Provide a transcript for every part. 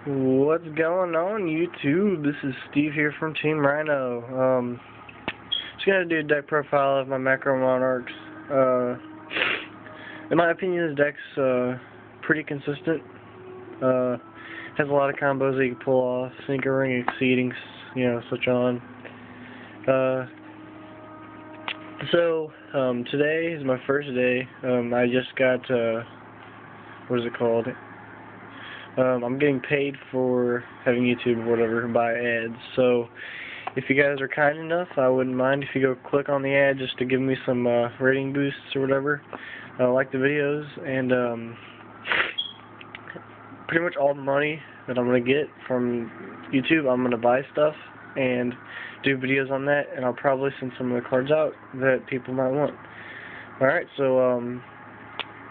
What's going on, YouTube? This is Steve here from Team Rhino. Just gonna do a deck profile of my macro monarchs. In my opinion, this deck's pretty consistent. Has a lot of combos that you can pull off: sinker ring, exceeding, switch on. Today is my first day. I just got what is it called? I'm getting paid for having YouTube or whatever by ads, so if you guys are kind enough, I wouldn't mind if you go click on the ad just to give me some rating boosts or whatever. Like the videos, and pretty much all the money that I'm going to get from YouTube, I'm going to buy stuff and do videos on that, and I'll probably send some of the cards out that people might want. Alright, so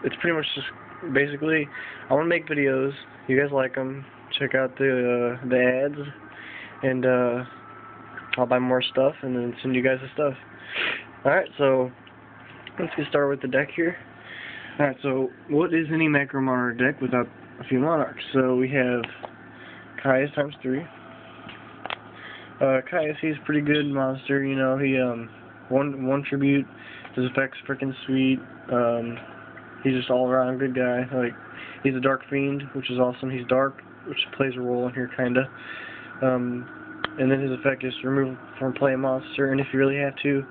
it's pretty much just basically, I want to make videos. You guys like them, check out the ads, and I'll buy more stuff and then send you guys the stuff. Alright, so let's get started with the deck here. Alright, so what is any macro monarch deck without a few monarchs? So we have Caius times 3. Caius, he's a pretty good monster, he one tribute, his effect's freaking sweet. He's just all around good guy. Like, he's a dark fiend, which is awesome. He's dark, which plays a role in here kinda. And then his effect is to remove from play a monster, and if you really have to,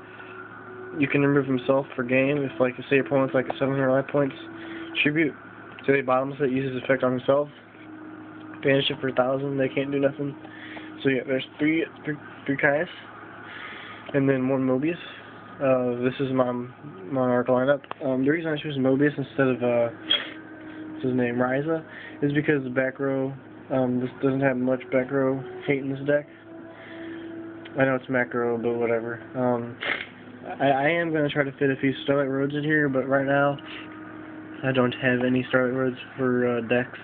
you can remove himself for game. If say your opponent's like a 700 life points tribute, so they bottoms it, uses his effect on himself, banish it for 1,000, they can't do nothing. So yeah, there's three Caius, and then one Mobius. This is my monarch lineup. The reason I chose Mobius instead of what's his name, Ryza, is because the back row, this doesn't have much back row hate in this deck. I know it's macro, but whatever. I am going to try to fit a few Starlight Roads in here, but right now I don't have any Starlight Roads for decks.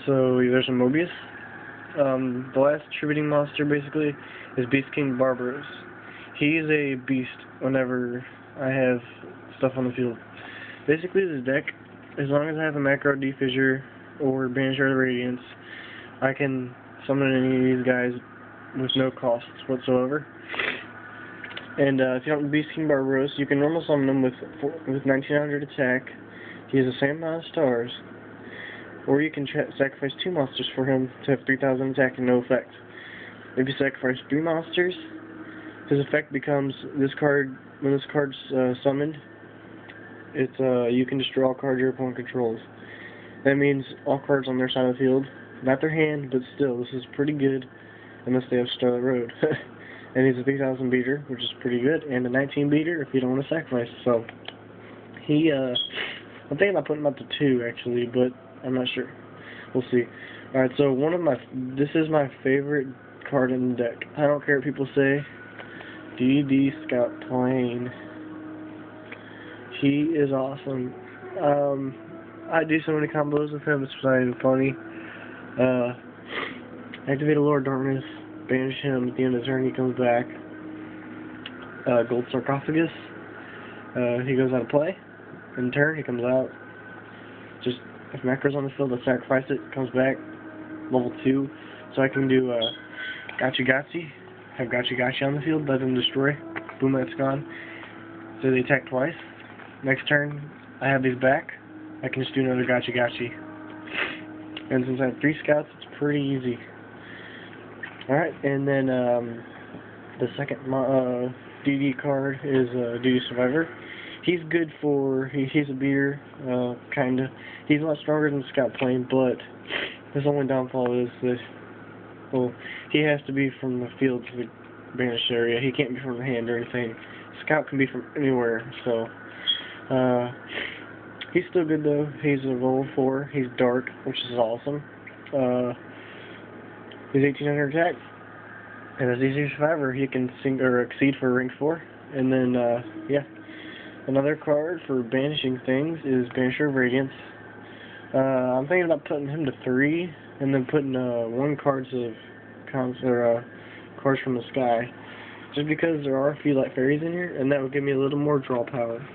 So there's a Mobius. The last tributing monster basically is Beast King Barbaros. He's a beast whenever I have stuff on the field. Basically, this deck, as long as I have a macro defissure or banisher of radiance, I can summon any of these guys with no costs whatsoever. And if you don't Beast King Barbaros, you can normal summon him with 1900 attack. He has the same amount of stars. Or you can sacrifice 2 monsters for him to have 3,000 attack and no effect. If you sacrifice 3 monsters, his effect becomes this card. When this card's summoned, it's you can destroy all cards your opponent controls. That means all cards on their side of the field, not their hand, but still, this is pretty good, unless they have Starlight Road. And he's a 3,000 beater, which is pretty good, and a 19 beater if you don't want to sacrifice. So I'm thinking about putting him up to 2 actually, but I'm not sure. We'll see. Alright, so this is my favorite card in the deck. I don't care what people say. DD Scout Plane. He is awesome. I do so many combos with him, it's not even funny. Activate a Lord Darkness, banish him at the end of the turn, he comes back. Gold Sarcophagus. He goes out of play. In turn, he comes out. Just, if macro's on the field, I sacrifice it, comes back. Level 2. So I can do Gotchi. Have Gotchi on the field, let him destroy. Boom, that's gone. So they attack twice. Next turn, I have these back. I can just do another Gotchi. And since I have 3 scouts, it's pretty easy. Alright, and then the second DD card is DD Survivor. He's good for, he's a beater, kinda. He's a lot stronger than Scout Plane, but his only downfall is that, well, he has to be from the field to the banished area. He can't be from the hand or anything. Scout can be from anywhere, so he's still good though. He's a level 4. He's dark, which is awesome. He's 1800 attack, and as DD Survivor, he can exceed for rank 4. And then yeah, another card for banishing things is Banisher of Radiance. I'm thinking about putting him to 3, and then putting 1 cards of cards from the sky, just because there are a few light fairies in here, and that would give me a little more draw power.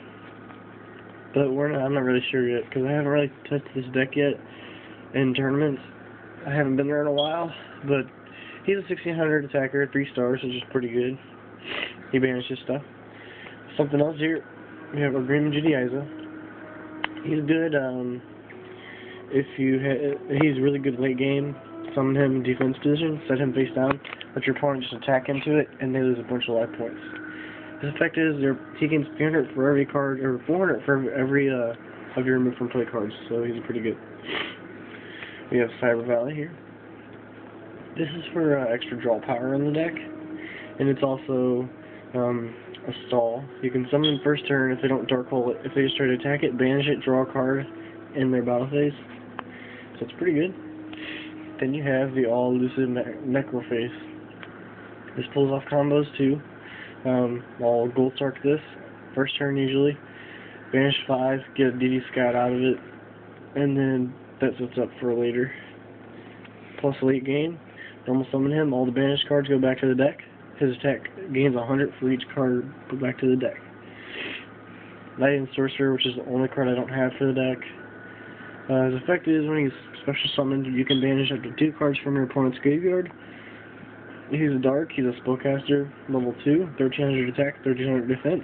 But I'm not really sure yet, because I haven't really touched this deck yet in tournaments. I haven't been there in a while, but he's a 1600 attacker, 3 stars, which is pretty good. He banishes stuff. Something else here, we have Agreement Judaiza. He's good, he's really good late game. Summon him in defense position, set him face down, let your opponent just attack into it, and they lose a bunch of life points. His effect is he gains 300 for every card, or 400 for every of your remove from play cards, so he's pretty good. We have Cyber Valley here. This is for extra draw power in the deck, and it's also a stall. You can summon them first turn if they don't dark hole it. If they just try to attack it, banish it, draw a card in their battle phase. So it's pretty good. Then you have the all-elusive Necroface. This pulls off combos too. I'll Gold Sark this, first turn usually. Banish 5, get a DD Scout out of it, and then that sets up for later. Plus late game, normal summon him, all the banished cards go back to the deck. His attack gains 100 for each card put back to the deck. Knight and Sorcerer, which is the only card I don't have for the deck. His effect is when he's special summoned, you can banish up to 2 cards from your opponent's graveyard. He's a dark, he's a spellcaster, level 2, 1300 attack, 1300 defense.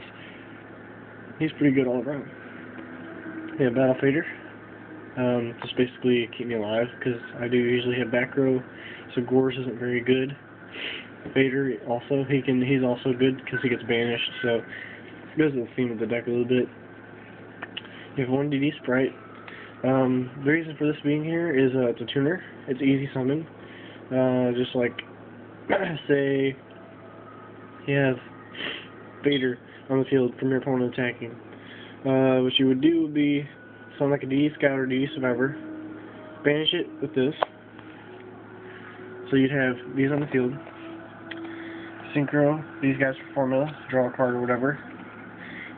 He's pretty good all around. Yeah, Battle Fader. Just basically keep me alive, because I do usually have back row, so Gores isn't very good. Fader also, he's also good because he gets banished, so it goes with the theme of the deck a little bit. You have 1 DD Sprite. The reason for this being here is it's a tuner. It's easy summon. Just like, say, you have Vader on the field from your opponent attacking. What you would do would be summon like a DD Scout or DD Survivor, banish it with this. So you'd have these on the field. Synchro, these guys for formula, draw a card or whatever.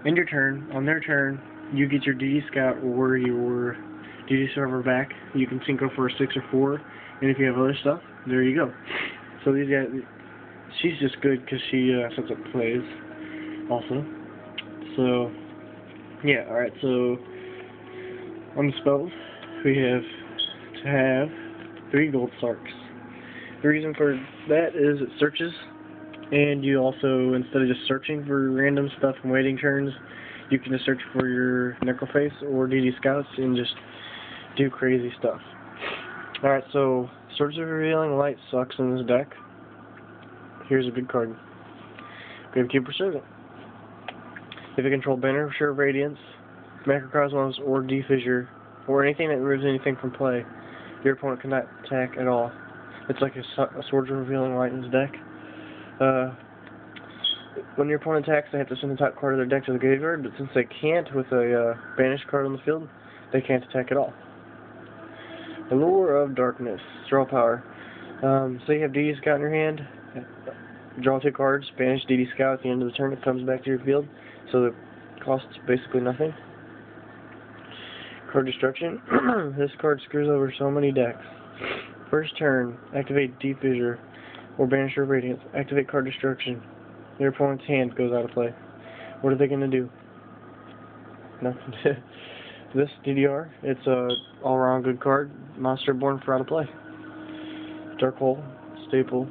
End your turn. On their turn, you get your DD Scout or your DD Survivor back. You can synchro for a 6 or 4, and if you have other stuff, there you go. So these guys, she's just good because she sets up plays also. So, yeah, alright, so on the spells, we have to have 3 Gold Sarks. The reason for that is it searches. And you also, instead of just searching for random stuff and waiting turns, you can just search for your Necroface or DD Scouts and just do crazy stuff. Alright, so Swords of Revealing Light sucks in this deck. Here's a good card. Gravekeeper Servant. If you control Banner, Sure Radiance, Macrocosmos, or D-Fissure, or anything that removes anything from play, your opponent cannot attack at all. It's like a Swords of Revealing Light in this deck. When your opponent attacks, they have to send the top card of their deck to the graveyard, but since they can't with a banished card on the field, they can't attack at all. Allure of Darkness, draw power. Say you have DD Scout in your hand, draw 2 cards, banish DD Scout at the end of the turn, it comes back to your field, so the costs basically nothing. Card Destruction. This card screws over so many decks. First turn, activate Deep Fissure or Banish Your Radiance. Activate Card Destruction. Your opponent's hand goes out of play. What are they going to do? Nothing. This DDR, it's a all-around good card. Monster born for out of play. Dark Hole, staple.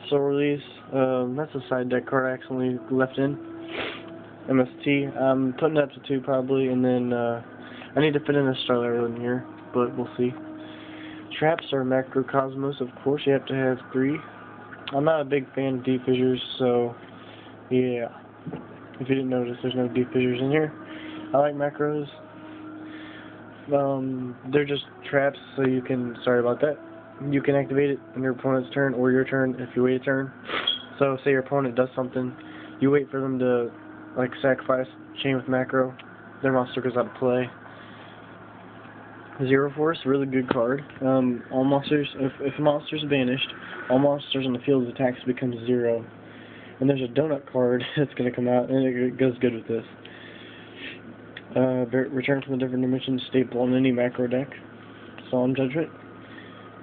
Soul Release, that's a side deck card I accidentally left in. MST, I'm putting it up to 2 probably, and then I need to fit in a Starlight Road in here, but we'll see. Traps are Macrocosmos, of course, you have to have 3. I'm not a big fan of deep fissures, so yeah. If you didn't notice, there's no deep fissures in here. I like macros. They're just traps, so you can, sorry about that, you can activate it on your opponent's turn or your turn if you wait a turn. So say your opponent does something, you wait for them to like sacrifice, chain with macro, their monster goes out of play. Zero Force, really good card. All monsters, if a monster is banished, all monsters on the field's attacks become 0. And there's a donut card that's going to come out, and it goes good with this. Return from a different dimension, staple on any macro deck. Solemn Judgment.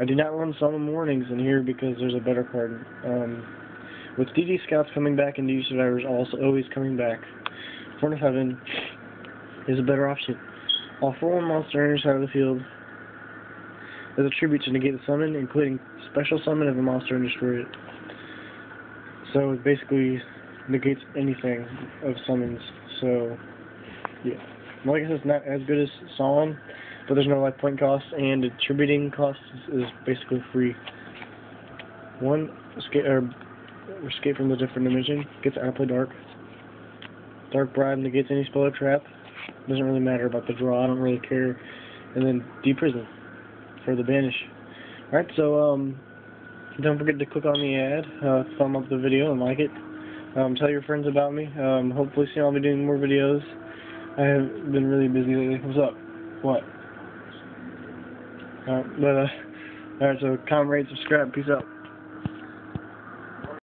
I do not run Solemn Warnings in here because there's a better card. With DD Scouts coming back and DD Survivors also always coming back, Horn of Heaven is a better option. All 4 monster on your side of the field. as a tribute to negate the summon, including special summon of a monster and destroy it. So it basically negates anything of summons. So yeah, like I said, it's not as good as Solemn, but there's no life point cost, and the attributing cost is basically free. One, escape from the different dimension, gets out of play dark. Dark Bribe negates any spell or trap. Doesn't really matter about the draw, I don't really care. And then Deprison for the banish. Alright, so don't forget to click on the ad, thumb up the video and like it. Tell your friends about me. Hopefully soon I'll be doing more videos. I have been really busy lately. What's up? What? Alright, so comment, rate, subscribe. Peace out.